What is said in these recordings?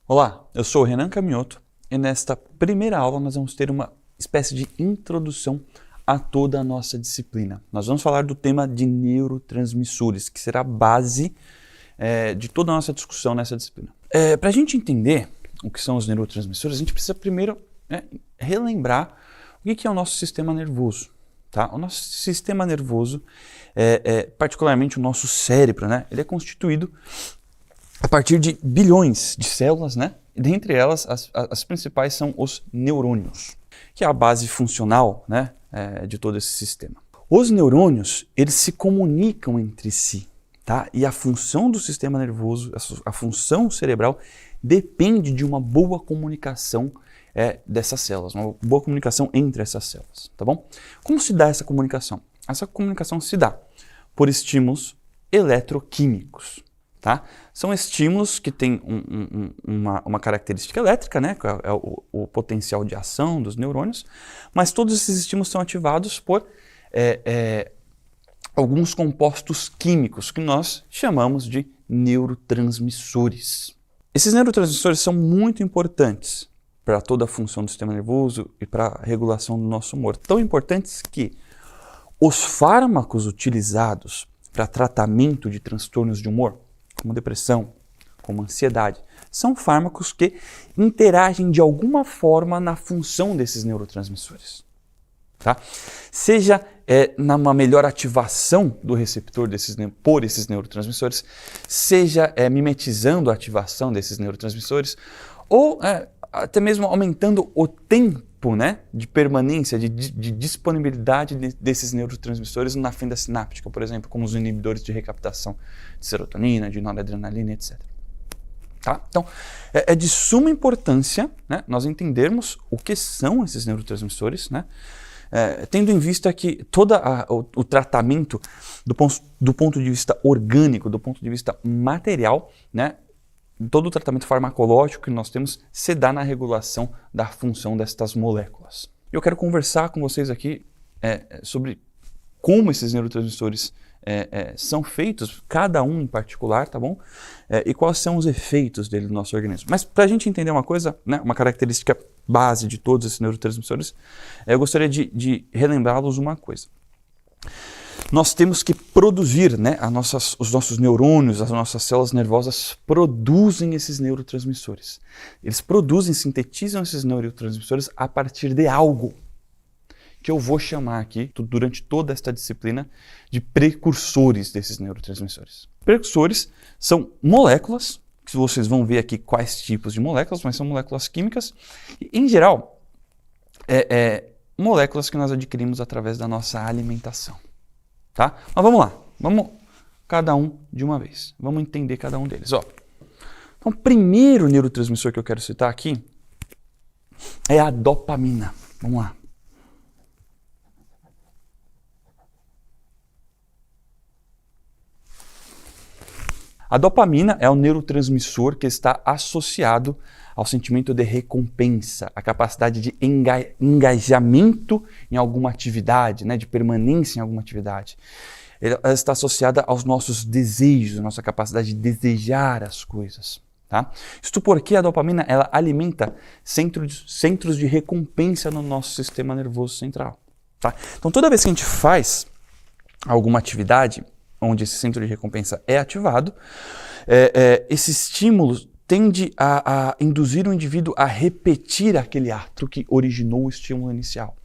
Olá, eu sou o Renan Camioto e nesta primeira aula nós vamos ter uma espécie de introdução a toda a nossa disciplina. Nós vamos falar do tema de neurotransmissores, que será a base de toda a nossa discussão nessa disciplina. Para a gente entender o que são os neurotransmissores, a gente precisa primeiro relembrar o que é o nosso sistema nervoso. Tá? O nosso sistema nervoso, particularmente o nosso cérebro, né? Ele é constituído a partir de bilhões de células, né? E dentre elas, as principais são os neurônios, que é a base funcional, né, de todo esse sistema. Os neurônios, eles se comunicam entre si, tá? E a função do sistema nervoso, a função cerebral, depende de uma boa comunicação dessas células, uma boa comunicação entre essas células, tá bom? Como se dá essa comunicação? Essa comunicação se dá por estímulos eletroquímicos. Tá? São estímulos que têm uma característica elétrica, né? Que é o potencial de ação dos neurônios, mas todos esses estímulos são ativados por alguns compostos químicos que nós chamamos de neurotransmissores. Esses neurotransmissores são muito importantes para toda a função do sistema nervoso e para a regulação do nosso humor. Tão importantes que os fármacos utilizados para tratamento de transtornos de humor, como depressão, como ansiedade, são fármacos que interagem de alguma forma na função desses neurotransmissores. Tá? Seja numa melhor ativação do receptor por esses neurotransmissores, seja mimetizando a ativação desses neurotransmissores, ou até mesmo aumentando o tempo, né, de permanência, de disponibilidade desses neurotransmissores na fenda sináptica, por exemplo, como os inibidores de recaptação de serotonina, de noradrenalina, etc. Tá? Então, é de suma importância, né, nós entendermos o que são esses neurotransmissores, né, tendo em vista que todo o tratamento do ponto de vista orgânico, do ponto de vista material, né, todo o tratamento farmacológico que nós temos se dá na regulação da função destas moléculas. Eu quero conversar com vocês aqui sobre como esses neurotransmissores são feitos, cada um em particular, tá bom? E quais são os efeitos dele no nosso organismo. Mas para a gente entender uma coisa, né, uma característica base de todos esses neurotransmissores, eu gostaria de relembrá-los uma coisa. Nós temos que produzir, né, os nossos neurônios, as nossas células nervosas produzem esses neurotransmissores. Eles produzem, sintetizam esses neurotransmissores a partir de algo que eu vou chamar aqui, durante toda esta disciplina, de precursores desses neurotransmissores. Precursores são moléculas, que vocês vão ver aqui quais tipos de moléculas, mas são moléculas químicas, e, em geral, moléculas que nós adquirimos através da nossa alimentação. Tá? Mas vamos lá, vamos cada um de uma vez, vamos entender cada um deles. Ó. Então, o primeiro neurotransmissor que eu quero citar aqui é a dopamina. Vamos lá. A dopamina é o neurotransmissor que está associado ao sentimento de recompensa, a capacidade de engajamento em alguma atividade, né, de permanência em alguma atividade. Ela está associada aos nossos desejos, a nossa capacidade de desejar as coisas. Tá? Isto porque a dopamina ela alimenta centros de recompensa no nosso sistema nervoso central. Tá? Então toda vez que a gente faz alguma atividade onde esse centro de recompensa é ativado, esse estímulo tende a induzir o indivíduo a repetir aquele ato que originou o estímulo inicial.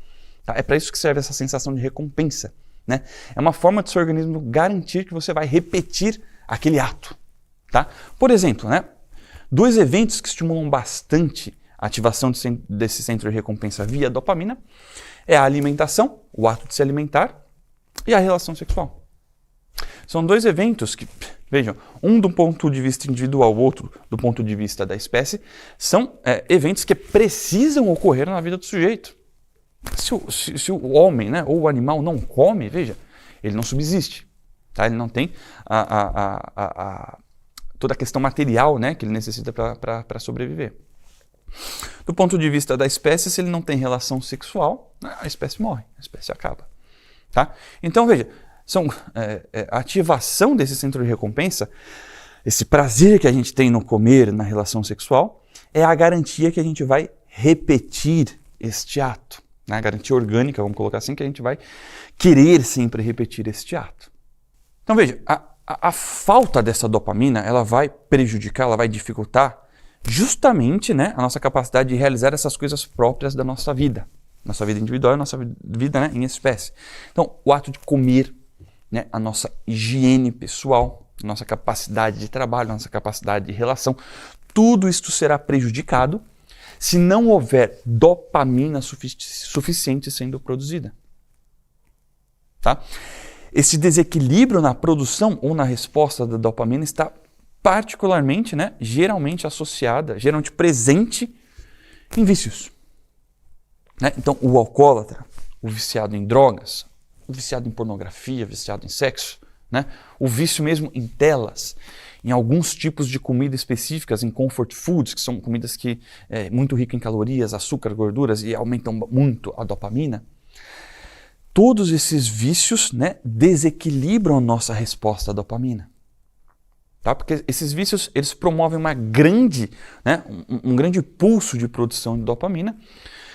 Tá? É para isso que serve essa sensação de recompensa. Né? É uma forma do seu organismo garantir que você vai repetir aquele ato. Tá? Por exemplo, né? Dois eventos que estimulam bastante a ativação desse centro de recompensa via dopamina é a alimentação, o ato de se alimentar, e a relação sexual. São dois eventos que, vejam, um do ponto de vista individual, o outro do ponto de vista da espécie, são eventos que precisam ocorrer na vida do sujeito. Se o homem, né, ou o animal não come, veja, ele não subsiste. Tá? Ele não tem toda a questão material, né, que ele necessita para sobreviver. Do ponto de vista da espécie, se ele não tem relação sexual, a espécie morre, a espécie acaba. Tá? Então, veja, a ativação desse centro de recompensa, esse prazer que a gente tem no comer, na relação sexual, é a garantia que a gente vai repetir este ato. Né? A garantia orgânica, vamos colocar assim, que a gente vai querer sempre repetir este ato. Então veja, a falta dessa dopamina, ela vai prejudicar, ela vai dificultar justamente, né, a nossa capacidade de realizar essas coisas próprias da nossa vida individual, nossa vida, né, em espécie. Então, o ato de comer, né, a nossa higiene pessoal, a nossa capacidade de trabalho, a nossa capacidade de relação, tudo isso será prejudicado se não houver dopamina suficiente sendo produzida. Tá? Esse desequilíbrio na produção ou na resposta da dopamina está particularmente, né, geralmente associada, geralmente presente em vícios. Né? Então, o alcoólatra, o viciado em drogas, o viciado em pornografia, viciado em sexo, né? O vício mesmo em telas, em alguns tipos de comida específicas, em comfort foods, que são comidas que muito ricas em calorias, açúcar, gorduras e aumentam muito a dopamina. Todos esses vícios, né, desequilibram a nossa resposta à dopamina. Tá? Porque esses vícios eles promovem uma grande, né, um grande pulso de produção de dopamina,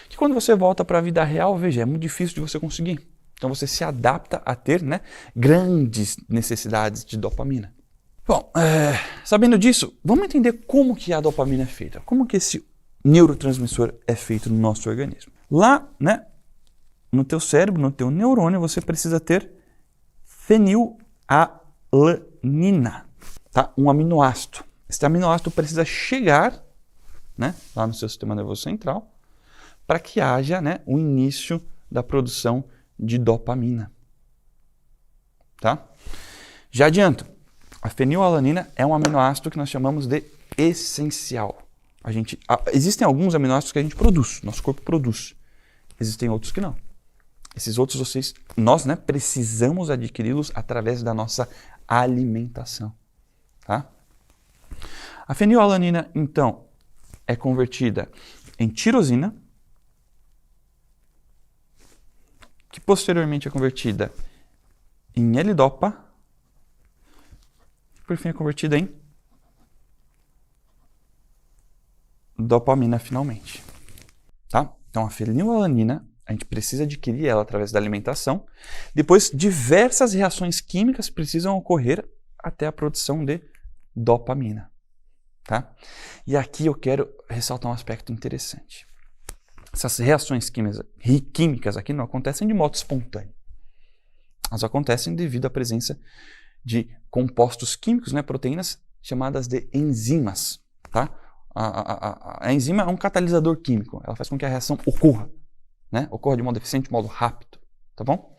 que quando você volta para a vida real, veja, é muito difícil de você conseguir. Então você se adapta a ter, né, grandes necessidades de dopamina. Bom, sabendo disso, vamos entender como que a dopamina é feita, como que esse neurotransmissor é feito no nosso organismo. Lá, né, no teu cérebro, no teu neurônio, você precisa ter fenilalanina. Tá? Um aminoácido. Esse aminoácido precisa chegar, né, lá no seu sistema nervoso central para que haja, né, o início da produção de dopamina. Tá? Já adianto, a fenilalanina é um aminoácido que nós chamamos de essencial. Existem alguns aminoácidos que a gente produz, nosso corpo produz. Existem outros que não. Esses outros nós, né, precisamos adquiri-los através da nossa alimentação. Tá? A fenilalanina, então, é convertida em tirosina, que posteriormente é convertida em L-dopa, e por fim é convertida em dopamina finalmente. Tá? Então a fenilalanina, a gente precisa adquirir ela através da alimentação, depois diversas reações químicas precisam ocorrer até a produção de dopamina. Tá? E aqui eu quero ressaltar um aspecto interessante. Essas reações químicas aqui não acontecem de modo espontâneo. Elas acontecem devido à presença de compostos químicos, né, proteínas chamadas de enzimas. Tá? A enzima é um catalisador químico. Ela faz com que a reação ocorra. Né? Ocorra de modo eficiente, de modo rápido. Tá bom?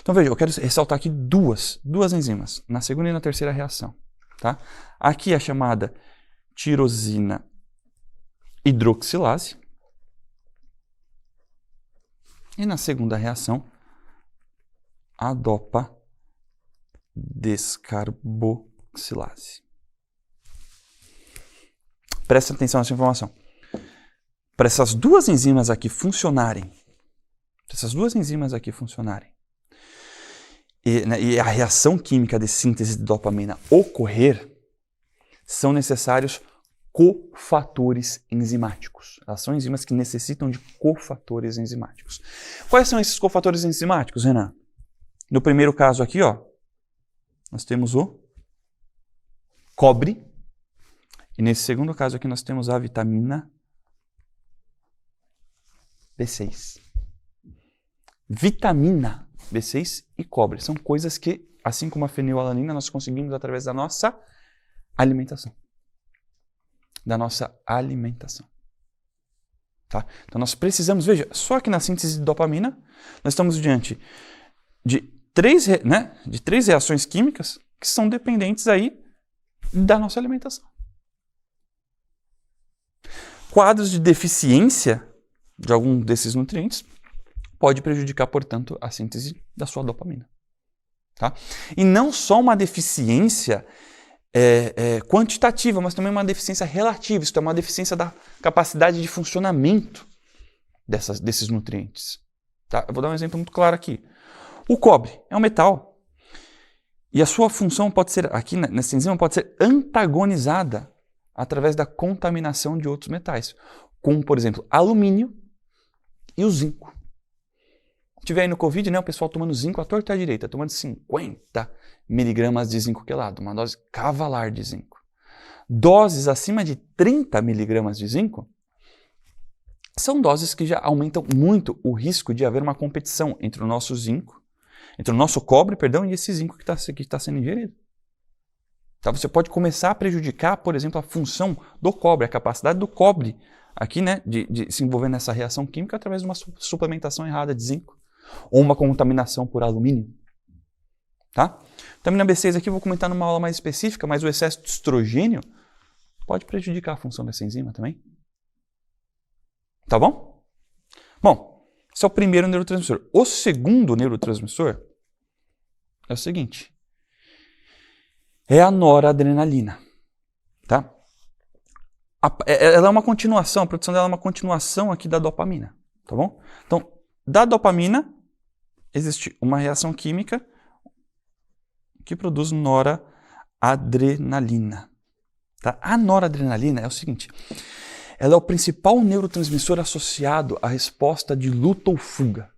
Então veja, eu quero ressaltar aqui duas enzimas, na segunda e na terceira reação. Tá? Aqui a chamada tirosina hidroxilase. E na segunda reação, a dopa descarboxilase. Presta atenção nessa informação. Para essas duas enzimas aqui funcionarem, e a reação química de síntese de dopamina ocorrer, são necessários cofatores enzimáticos. Elas são enzimas que necessitam de cofatores enzimáticos. Quais são esses cofatores enzimáticos, Renan? No primeiro caso aqui, ó, nós temos o cobre. E nesse segundo caso aqui nós temos a vitamina B6. Vitamina B6 e cobre são coisas que, assim como a fenilalanina, nós conseguimos através da nossa alimentação. Tá? Então nós precisamos, veja, só que na síntese de dopamina, nós estamos diante de três reações químicas que são dependentes aí da nossa alimentação. Quadros de deficiência de algum desses nutrientes pode prejudicar, portanto, a síntese da sua dopamina. Tá? E não só uma deficiência quantitativa, mas também uma deficiência relativa. Isso é uma deficiência da capacidade de funcionamento desses nutrientes. Tá? Eu vou dar um exemplo muito claro aqui. O cobre é um metal e a sua função pode ser, aqui nessa enzima, pode ser antagonizada através da contaminação de outros metais, como, por exemplo, alumínio e o zinco. Tiver aí no Covid, né, o pessoal tomando zinco à torta e à direita, tomando 50 miligramas de zinco quelado, uma dose cavalar de zinco. Doses acima de 30 miligramas de zinco são doses que já aumentam muito o risco de haver uma competição entre o nosso zinco, entre o nosso cobre, perdão, e esse zinco que está sendo ingerido. Então você pode começar a prejudicar, por exemplo, a função do cobre, a capacidade do cobre aqui, né, de se envolver nessa reação química através de uma suplementação errada de zinco ou uma contaminação por alumínio. Tá? Vitamina B6 aqui eu vou comentar numa aula mais específica, mas o excesso de estrogênio pode prejudicar a função dessa enzima também. Tá bom? Bom, esse é o primeiro neurotransmissor. O segundo neurotransmissor é o seguinte. É a noradrenalina. Tá? Ela é uma continuação, a produção dela é uma continuação aqui da dopamina. Tá bom? Então, da dopamina, existe uma reação química que produz noradrenalina. Tá? A noradrenalina é o seguinte, ela é o principal neurotransmissor associado à resposta de luta ou fuga.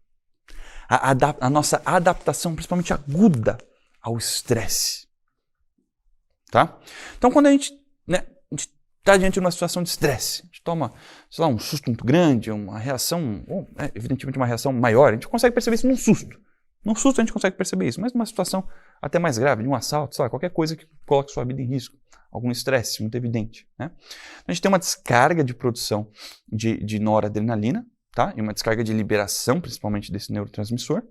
A nossa adaptação, principalmente aguda, ao estresse. Tá? Então, quando a gente está diante de uma situação de estresse, a gente toma, sei lá, um susto muito grande, uma reação, evidentemente uma reação maior, a gente consegue perceber isso num susto. Num susto a gente consegue perceber isso, mas numa situação até mais grave, de um assalto, sei lá, qualquer coisa que coloque sua vida em risco, algum estresse muito evidente. Né? A gente tem uma descarga de produção de noradrenalina, tá? E uma descarga de liberação, principalmente desse neurotransmissor.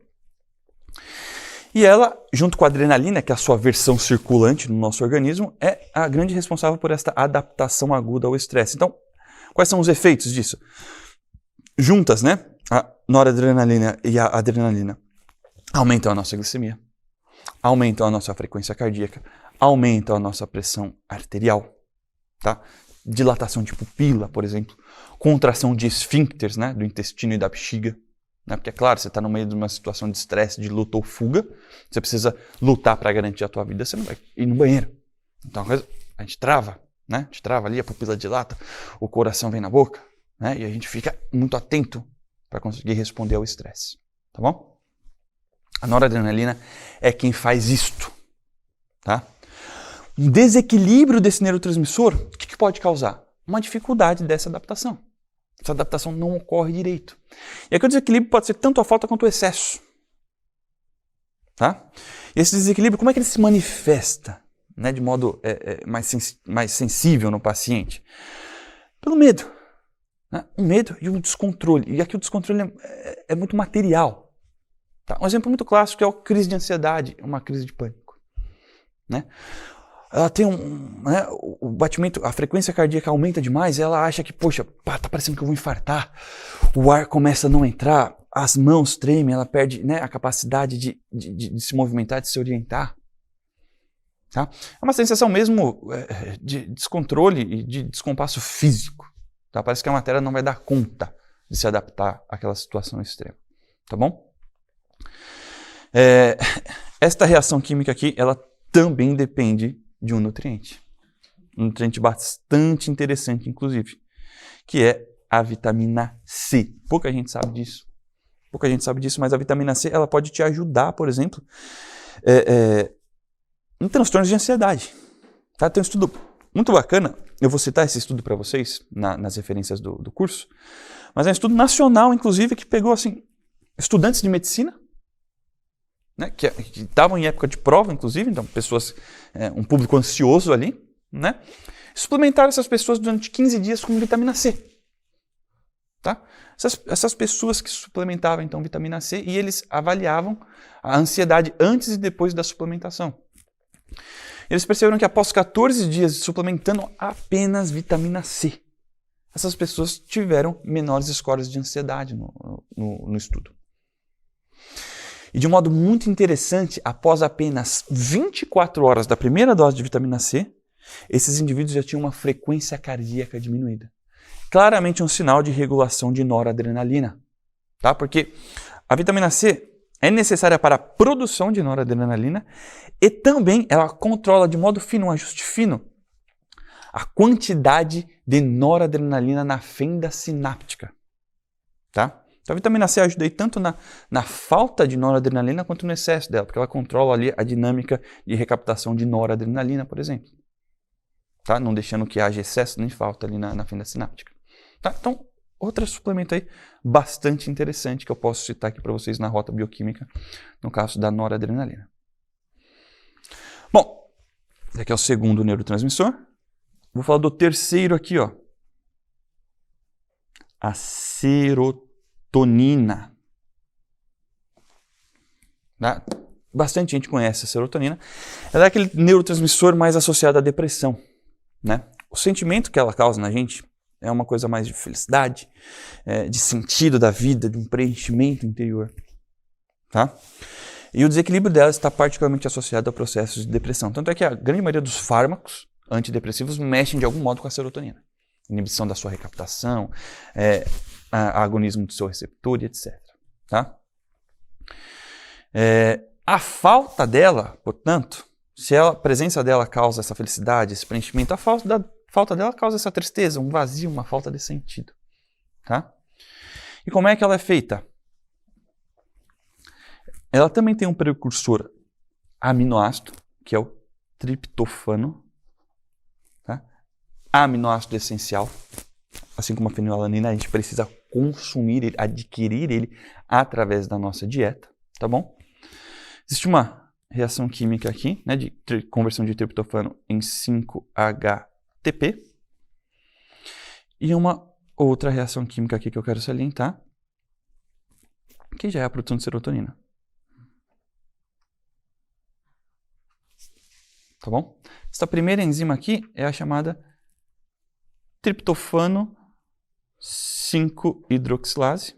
E ela, junto com a adrenalina, que é a sua versão circulante no nosso organismo, é a grande responsável por esta adaptação aguda ao estresse. Então, quais são os efeitos disso? Juntas, né? A noradrenalina e a adrenalina aumentam a nossa glicemia, aumentam a nossa frequência cardíaca, aumentam a nossa pressão arterial, tá? Dilatação de pupila, por exemplo, contração de esfíncteres, né? Do intestino e da bexiga. Porque, é claro, você está no meio de uma situação de estresse, de luta ou fuga, você precisa lutar para garantir a tua vida, você não vai ir no banheiro. Então, a gente trava, né? A gente trava ali, a pupila dilata, o coração vem na boca, né? E a gente fica muito atento para conseguir responder ao estresse, tá bom? A noradrenalina é quem faz isto, tá? Um desequilíbrio desse neurotransmissor, o que pode causar? Uma dificuldade dessa adaptação. Essa adaptação não ocorre direito. E aqui o desequilíbrio pode ser tanto a falta quanto o excesso. Tá? E esse desequilíbrio, como é que ele se manifesta, né, de modo mais sensível no paciente? Pelo medo. Né? Um medo e um descontrole. E aqui o descontrole é muito material. Tá? Um exemplo muito clássico é a crise de ansiedade, uma crise de pânico. Né? Ela tem o batimento, a frequência cardíaca aumenta demais, ela acha que, poxa, tá parecendo que eu vou infartar, o ar começa a não entrar, as mãos tremem, ela perde, né, a capacidade de se movimentar, de se orientar. Tá? É uma sensação mesmo de descontrole e de descompasso físico. Tá? Parece que a matéria não vai dar conta de se adaptar àquela situação extrema. Tá bom? Esta reação química aqui, ela também depende de um nutriente bastante interessante, inclusive, que é a vitamina C. Pouca gente sabe disso, mas a vitamina C ela pode te ajudar, por exemplo, em transtornos de ansiedade. Tá? Tem um estudo muito bacana, eu vou citar esse estudo para vocês nas referências do curso, mas é um estudo nacional, inclusive, que pegou assim, estudantes de medicina, né, que estavam em época de prova, inclusive, então pessoas, um público ansioso ali, né, suplementaram essas pessoas durante 15 dias com vitamina C. Tá? Essas pessoas que suplementavam então vitamina C e eles avaliavam a ansiedade antes e depois da suplementação. Eles perceberam que após 14 dias suplementando apenas vitamina C, essas pessoas tiveram menores scores de ansiedade no estudo. E de um modo muito interessante, após apenas 24 horas da primeira dose de vitamina C, esses indivíduos já tinham uma frequência cardíaca diminuída. Claramente um sinal de regulação de noradrenalina, tá? Porque a vitamina C é necessária para a produção de noradrenalina e também ela controla de modo fino, um ajuste fino, a quantidade de noradrenalina na fenda sináptica. Tá? Então a vitamina C ajuda aí tanto na falta de noradrenalina quanto no excesso dela, porque ela controla ali a dinâmica de recaptação de noradrenalina, por exemplo. Tá? Não deixando que haja excesso nem falta ali na fenda sináptica. Tá? Então, outro suplemento aí bastante interessante que eu posso citar aqui para vocês na rota bioquímica, no caso da noradrenalina. Bom, esse aqui é o segundo neurotransmissor. Vou falar do terceiro aqui, ó. A serotonina. Tá? Bastante gente conhece a serotonina. Ela é aquele neurotransmissor mais associado à depressão, né? O sentimento que ela causa na gente é uma coisa mais de felicidade, de sentido da vida, de um preenchimento interior. Tá? E o desequilíbrio dela está particularmente associado a processos de depressão. Tanto é que a grande maioria dos fármacos antidepressivos mexem de algum modo com a serotonina. Inibição da sua recaptação, agonismo do seu receptor e etc. Tá? A falta dela, portanto, se a presença dela causa essa felicidade, esse preenchimento, a falta dela causa essa tristeza, um vazio, uma falta de sentido. Tá? E como é que ela é feita? Ela também tem um precursor aminoácido, que é o triptofano. Tá? Aminoácido essencial, assim como a fenilalanina, a gente precisa consumir ele, adquirir ele através da nossa dieta. Tá bom? Existe uma reação química aqui, né, de conversão de triptofano em 5-HTP. E uma outra reação química aqui que eu quero salientar, que já é a produção de serotonina. Tá bom? Essa primeira enzima aqui é a chamada triptofano 5-hidroxilase.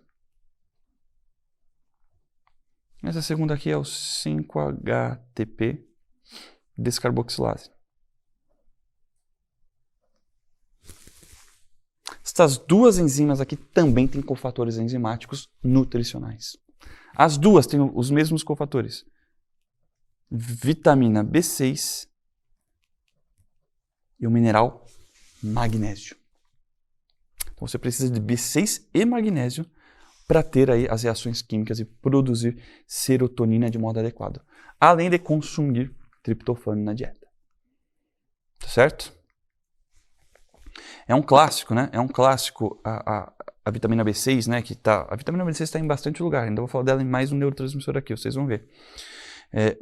Essa segunda aqui é o 5-HTP descarboxilase. Essas duas enzimas aqui também têm cofatores enzimáticos nutricionais. As duas têm os mesmos cofatores. Vitamina B6 e o mineral magnésio. Então você precisa de B6 e magnésio para ter aí as reações químicas e produzir serotonina de modo adequado. Além de consumir triptofano na dieta. Tá certo? É um clássico, né? É um clássico a vitamina B6, né? A vitamina B6 está em bastante lugar. Ainda vou falar dela em mais um neurotransmissor aqui, vocês vão ver.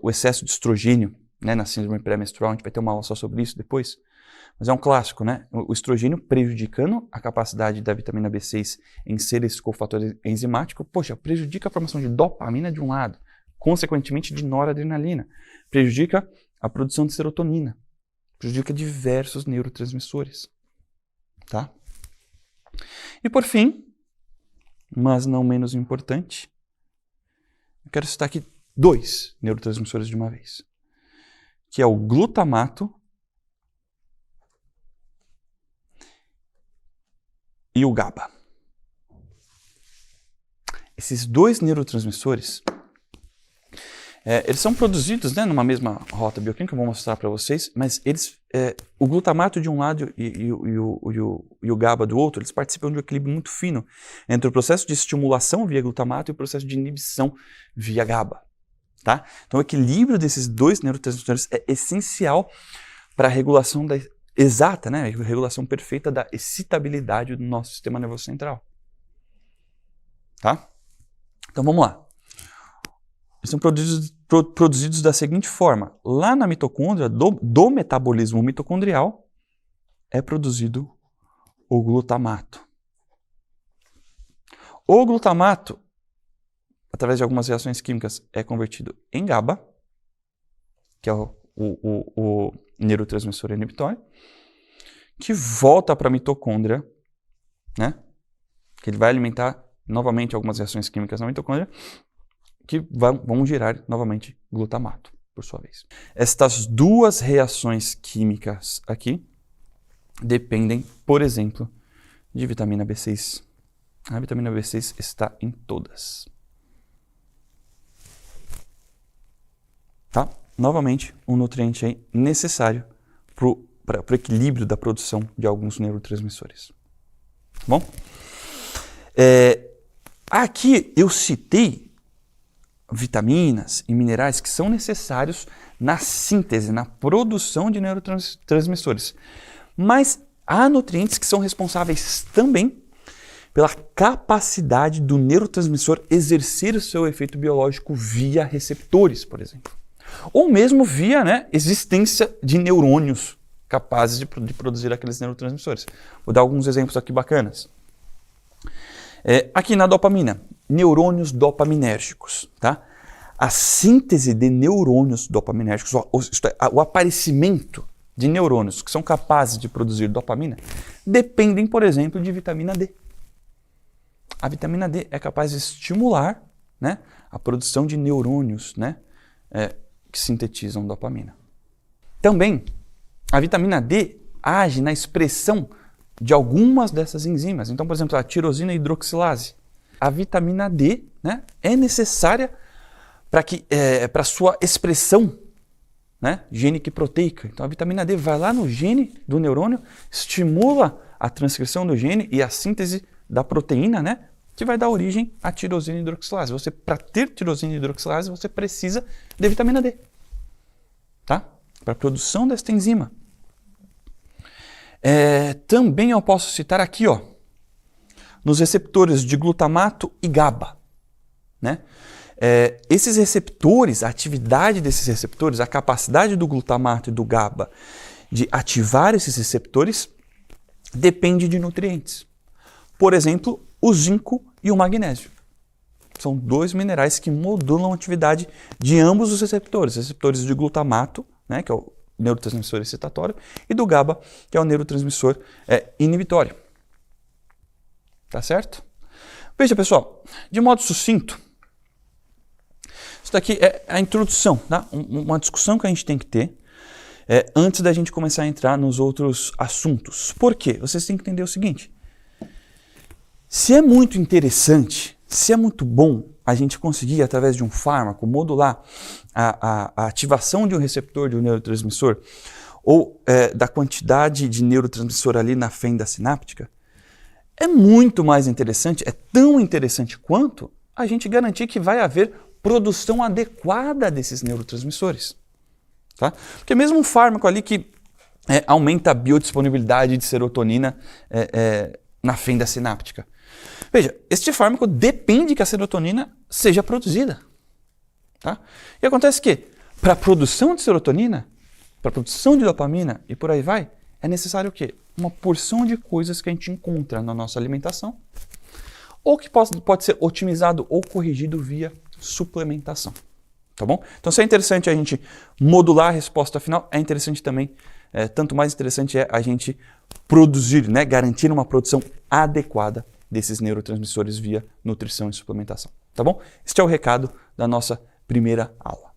O excesso de estrogênio, né, na síndrome pré-menstrual, a gente vai ter uma aula só sobre isso depois. Mas é um clássico, né? O estrogênio prejudicando a capacidade da vitamina B6 em ser esse cofator enzimático, poxa, prejudica a formação de dopamina de um lado, consequentemente de noradrenalina, prejudica a produção de serotonina, prejudica diversos neurotransmissores. Tá? E por fim, mas não menos importante, eu quero citar aqui 2 neurotransmissores de uma vez, que é o glutamato e o GABA. Esses 2 neurotransmissores, eles são produzidos, né, numa mesma rota bioquímica, eu vou mostrar para vocês, mas o glutamato de um lado e o GABA do outro, eles participam de um equilíbrio muito fino entre o processo de estimulação via glutamato e o processo de inibição via GABA. Tá? Então o equilíbrio desses 2 neurotransmissores é essencial para a regulação exata, né, a regulação perfeita da excitabilidade do nosso sistema nervoso central. Tá? Então vamos lá. Eles são produzidos da seguinte forma. Lá na mitocôndria, do metabolismo mitocondrial, é produzido o glutamato. O glutamato, através de algumas reações químicas, é convertido em GABA, que é o neurotransmissor inibitório, que volta para a mitocôndria, né? Que ele vai alimentar novamente algumas reações químicas na mitocôndria, que vão gerar novamente glutamato, por sua vez. Estas 2 reações químicas aqui dependem, por exemplo, de vitamina B6. A vitamina B6 está em todas. Tá? Novamente, um nutriente aí necessário o equilíbrio da produção de alguns neurotransmissores. Bom, aqui eu citei vitaminas e minerais que são necessários na síntese, na produção de neurotransmissores. Mas há nutrientes que são responsáveis também pela capacidade do neurotransmissor exercer o seu efeito biológico via receptores, por exemplo. Ou mesmo via, né, existência de neurônios capazes de produzir aqueles neurotransmissores. Vou dar alguns exemplos aqui bacanas. Aqui na dopamina, neurônios dopaminérgicos. Tá? A síntese de neurônios dopaminérgicos, o aparecimento de neurônios que são capazes de produzir dopamina, dependem, por exemplo, de vitamina D. A vitamina D é capaz de estimular, né, a produção de neurônios, né, que sintetizam dopamina. Também, a vitamina D age na expressão de algumas dessas enzimas. Então, por exemplo, a tirosina hidroxilase. A vitamina D, né, é necessária para sua expressão, né, gênico-proteica. Então, a vitamina D vai lá no gene do neurônio, estimula a transcrição do gene e a síntese da proteína, né, que vai dar origem à tirosina hidroxilase. Para ter tirosina hidroxilase, você precisa de vitamina D, tá? Para a produção desta enzima. Também eu posso citar aqui, ó, nos receptores de glutamato e GABA, né? Esses receptores, a atividade desses receptores, a capacidade do glutamato e do GABA de ativar esses receptores depende de nutrientes. Por exemplo, o zinco e o magnésio. São dois minerais que modulam a atividade de ambos os receptores de glutamato, né, que é o neurotransmissor excitatório, e do GABA, que é o neurotransmissor inibitório. Tá certo? Veja, pessoal, de modo sucinto, isso daqui é a introdução, tá? Uma discussão que a gente tem que ter antes da gente começar a entrar nos outros assuntos. Por quê? Vocês têm que entender o seguinte: se é muito interessante, se é muito bom a gente conseguir, através de um fármaco, modular a ativação de um receptor de um neurotransmissor ou da quantidade de neurotransmissor ali na fenda sináptica, é muito mais interessante, é tão interessante quanto a gente garantir que vai haver produção adequada desses neurotransmissores. Tá? Porque mesmo um fármaco ali que aumenta a biodisponibilidade de serotonina na fenda sináptica. Veja, este fármaco depende que a serotonina seja produzida. Tá? E acontece que, para a produção de serotonina, para a produção de dopamina e por aí vai, é necessário o quê? Uma porção de coisas que a gente encontra na nossa alimentação ou que pode ser otimizado ou corrigido via suplementação. Tá bom? Então, se é interessante a gente modular a resposta final, é interessante também, tanto mais interessante é a gente produzir, né, garantir uma produção adequada desses neurotransmissores via nutrição e suplementação. Tá bom? Este é o recado da nossa primeira aula.